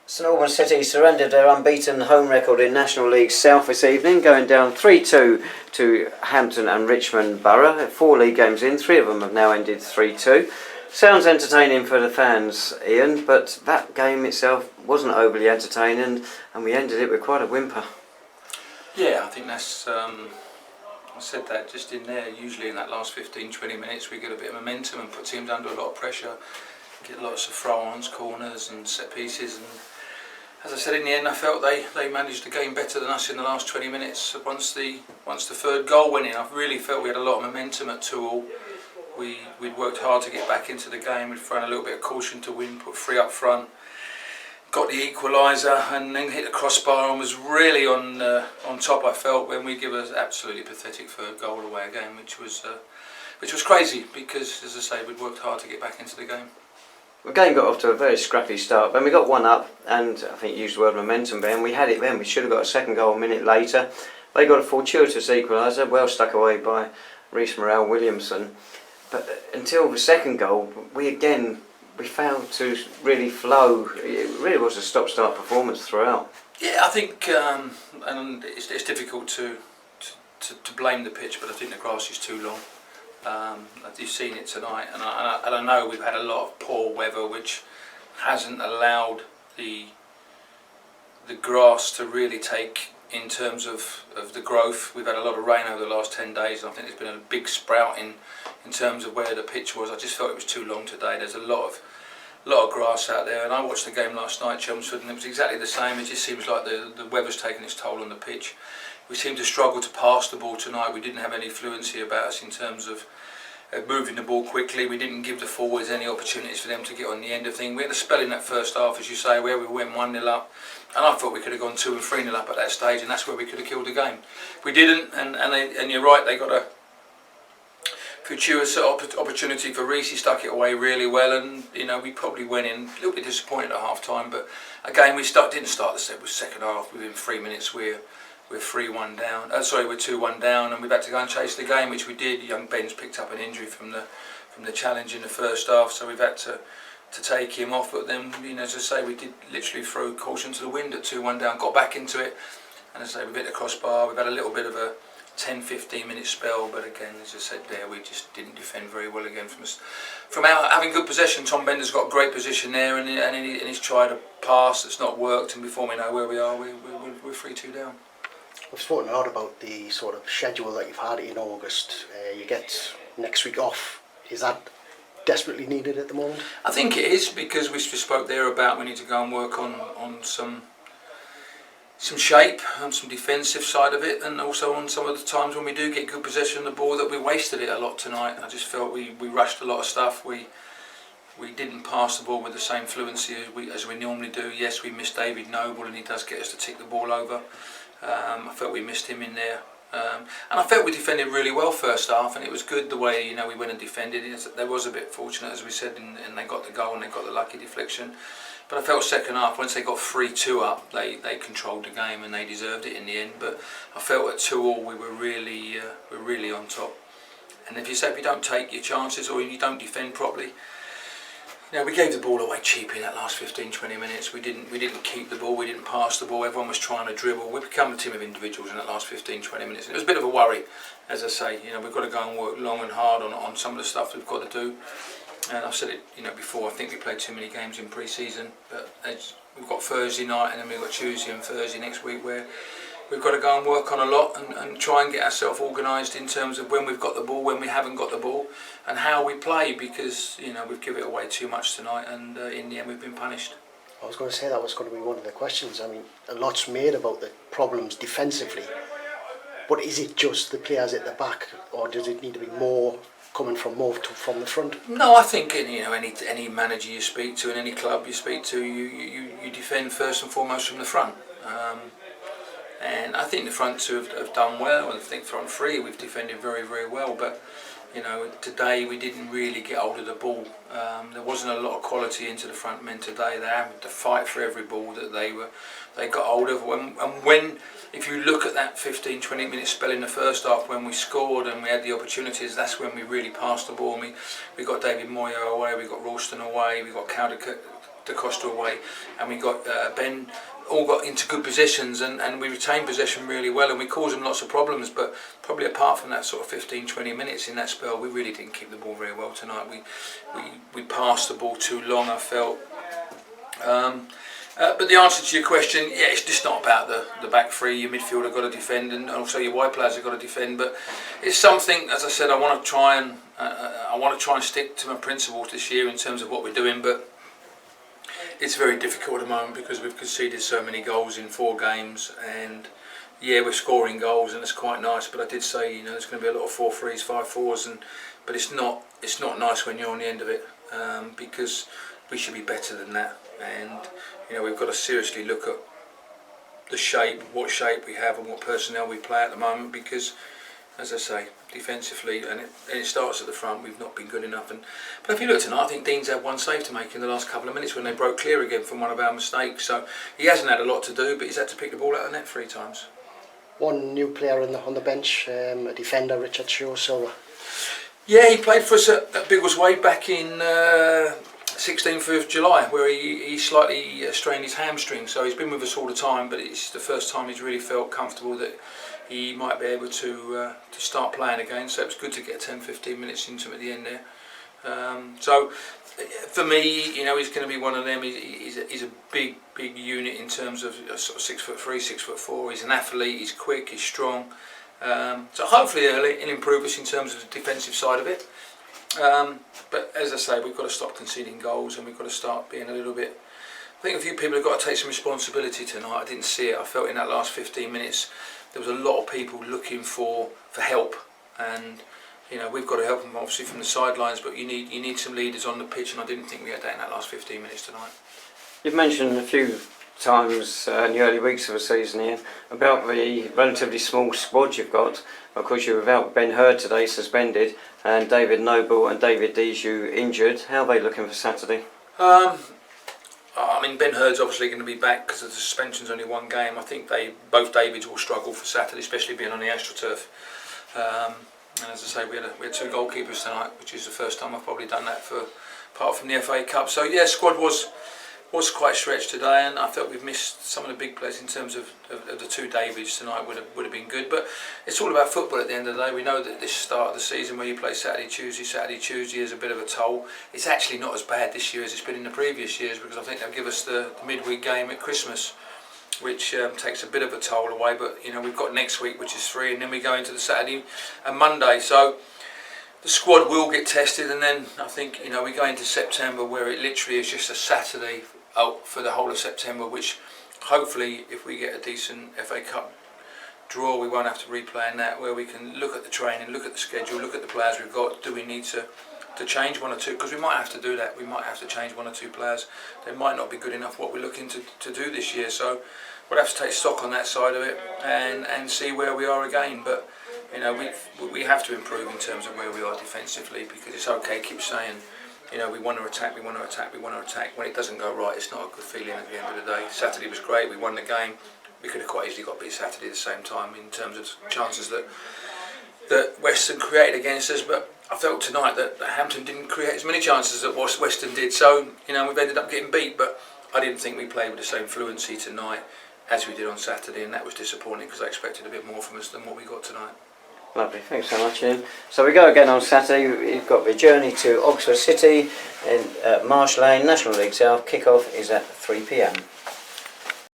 St Albans City surrendered their unbeaten home record in National League South this evening, going down 3-2 to Hampton and Richmond Borough. 4 league games in, 3 of them have now ended 3-2. Sounds entertaining for the fans, Ian, but that game itself wasn't overly entertaining, and we ended it with quite a whimper. Yeah, I think that's, I said that just in there. Usually in that last 15-20 minutes we get a bit of momentum and put teams under a lot of pressure, get lots of throw-ons, corners and set pieces, and as I said, in the end I felt they managed the game better than us in the last 20 minutes. Once the third goal went in, I really felt we had a lot of momentum at 2-2. We'd worked hard to get back into the game, we'd thrown a little bit of caution to win, put 3 up front, got the equaliser and then hit the crossbar and was really on top, I felt, when we give us absolutely pathetic third goal away again, which was crazy because, as I say, we'd worked hard to get back into the game. The game got off to a very scrappy start. When we got 1 up, and I think you used the word momentum then, we had it then. We should have got a second goal a minute later. They got a fortuitous equaliser, well stuck away by Rhys Williamson. But until the second goal, we failed to really flow. It really was a stop-start performance throughout. Yeah, I think, and it's difficult to blame the pitch, but I think the grass is too long. You've seen it tonight, and I know we've had a lot of poor weather, which hasn't allowed the grass to really take in terms of the growth. We've had a lot of rain over the last 10 days, and I think there's been a big sprouting in terms of where the pitch was. I just felt it was too long today. There's a lot of grass out there, and I watched the game last night, Chelmsford, and it was exactly the same. It just seems like the weather's taken its toll on the pitch. We seemed to struggle to pass the ball tonight. We didn't have any fluency about us in terms of moving the ball quickly. We didn't give the forwards any opportunities for them to get on the end of things. We had a spell in that first half, as you say, where we went 1-0 up, and I thought we could have gone 2 and 3-0 up at that stage, and that's where we could have killed the game. We didn't, and you're right, they got a fortuitous opportunity for Rhys. He stuck it away really well, and we probably went in a little bit disappointed at half time, but again we didn't start the second half. Within 3 minutes we're 3-1 down. We're 2-1 down, and we've had to go and chase the game, which we did. Young Ben's picked up an injury from the challenge in the first half, so we've had to take him off. But then, as I say, we did literally throw caution to the wind at 2-1 down. Got back into it, and as I say, we've hit the crossbar. We've had a little bit of a 10-15 minute spell, but again, as I said there, we just didn't defend very well again from out having good possession. Tom Bender's got great position there, and he's tried a pass that's not worked, and before we know where we are, we're 3-2 down. We've spoken a lot about the sort of schedule that you've had in August. You get next week off. Is that desperately needed at the moment? I think it is, because we spoke there about we need to go and work on some shape, on some defensive side of it, and also on some of the times when we do get good possession of the ball that we wasted it a lot tonight. I just felt we rushed a lot of stuff. We didn't pass the ball with the same fluency as we normally do. Yes, we missed David Noble, and he does get us to tick the ball over. I felt we missed him in there, and I felt we defended really well first half, and it was good the way we went and defended. There was a bit fortunate, as we said, and they got the goal and they got the lucky deflection. But I felt second half, once they got 3-2 up, they controlled the game and they deserved it in the end. But I felt at 2-2 we were really on top. And if you don't take your chances or you don't defend properly, we gave the ball away cheap in that last 15-20 minutes. We didn't keep the ball, we didn't pass the ball, everyone was trying to dribble. We become a team of individuals in that last 15-20 minutes. And it was a bit of a worry, as I say. We've got to go and work long and hard on some of the stuff we've got to do. And I've said it before, I think we played too many games in pre-season, but we've got Thursday night and then we've got Tuesday and Thursday next week where we've got to go and work on a lot and try and get ourselves organised in terms of when we've got the ball, when we haven't got the ball, and how we play, because we've given it away too much tonight, and in the end we've been punished. I was going to say that was going to be one of the questions. I mean, a lot's made about the problems defensively, but is it just the players at the back, or does it need to be more coming from the front? No, I think any manager you speak to and any club you speak to, you defend first and foremost from the front. And I think the front two have done well, and I think front three we've defended very, very well. But today we didn't really get hold of the ball. There wasn't a lot of quality into the front men today. They had to fight for every ball that they got hold of. If you look at that 15-20 minute spell in the first half when we scored and we had the opportunities, that's when we really passed the ball. We got David Moyer away, we got Ralston away, we got Costa away, and we got Ben all got into good positions, and we retained possession really well, and we caused them lots of problems. But probably apart from that sort of 15-20 minutes in that spell, we really didn't keep the ball very well tonight. We passed the ball too long, I felt. But the answer to your question, yeah, it's just not about the back three. Your midfielder got to defend, and also your wide players have got to defend. But it's something, as I said, I want to try and stick to my principles this year in terms of what we're doing. But it's very difficult at the moment because we've conceded so many goals in 4 games, and yeah, we're scoring goals, and it's quite nice. But I did say, there's going to be a lot of 4-3s, 5-4s, but it's not nice when you're on the end of it, because we should be better than that. And we've got to seriously look at what shape we have and what personnel we play at the moment, because, as I say, defensively, and it starts at the front, we've not been good enough. But if you look tonight, I think Dean's had 1 save to make in the last couple of minutes when they broke clear again from one of our mistakes. So he hasn't had a lot to do, but he's had to pick the ball out of the net 3 times. One new player on the bench, a defender, Richard Silva. Yeah, he played for us at Biggleswade back in 16th of July, where he slightly strained his hamstring. So he's been with us all the time, but it's the first time he's really felt comfortable that he might be able to start playing again. So it was good to get 10-15 minutes into him at the end there. So for me, he's going to be one of them. He's a big unit in terms of sort of 6'3", 6'4". He's an athlete. He's quick. He's strong. So hopefully he'll improve us in terms of the defensive side of it. But as I say, we've got to stop conceding goals, and we've got to start being a little bit. I think a few people have got to take some responsibility tonight. I didn't see it. I felt in that last 15 minutes there was a lot of people looking for help, and we've got to help them obviously from the sidelines. But you need some leaders on the pitch, and I didn't think we had that in that last 15 minutes tonight. You've mentioned a few times in the early weeks of the season, Ian, about the relatively small squad you've got. Of course, you're without Ben Herts today, suspended, and David Noble and David Deju injured. How are they looking for Saturday? Ben Herts obviously going to be back because the suspension's only 1 game. I think both Davids will struggle for Saturday, especially being on the AstroTurf. And as I say, we had 2 goalkeepers tonight, which is the first time I've probably done that apart from the FA Cup. So yeah, squad was quite stretched today, and I felt we've missed some of the big players in terms of the 2 Davids tonight would have been good. But it's all about football at the end of the day. We know that this start of the season where you play Saturday, Tuesday is a bit of a toll. It's actually not as bad this year as it's been in the previous years, because I think they'll give us the midweek game at Christmas, which takes a bit of a toll away. But we've got next week, which is 3, and then we go into the Saturday and Monday. So the squad will get tested, and then I think we go into September where it literally is just a Saturday out for the whole of September, which hopefully, if we get a decent FA Cup draw, we won't have to replay in that, where we can look at the training, look at the schedule, look at the players we've got. Do we need to change 1 or 2? Because we might have to do that. We might have to change 1 or 2 players. They might not be good enough what we're looking to do this year. So we'll have to take stock on that side of it and see where we are again. But we have to improve in terms of where we are defensively, because it's okay to keep saying we want to attack. When it doesn't go right, it's not a good feeling at the end of the day. Saturday was great. We won the game. We could have quite easily got beat Saturday at the same time in terms of chances that Western created against us. But I felt tonight that Hampton didn't create as many chances that Western did. So we've ended up getting beat. But I didn't think we played with the same fluency tonight as we did on Saturday, and that was disappointing because I expected a bit more from us than what we got tonight. Lovely, thanks so much, Ian. So we go again on Saturday. We've got the journey to Oxford City in Marsh Lane, National League South. Kick-off is at 3 p.m.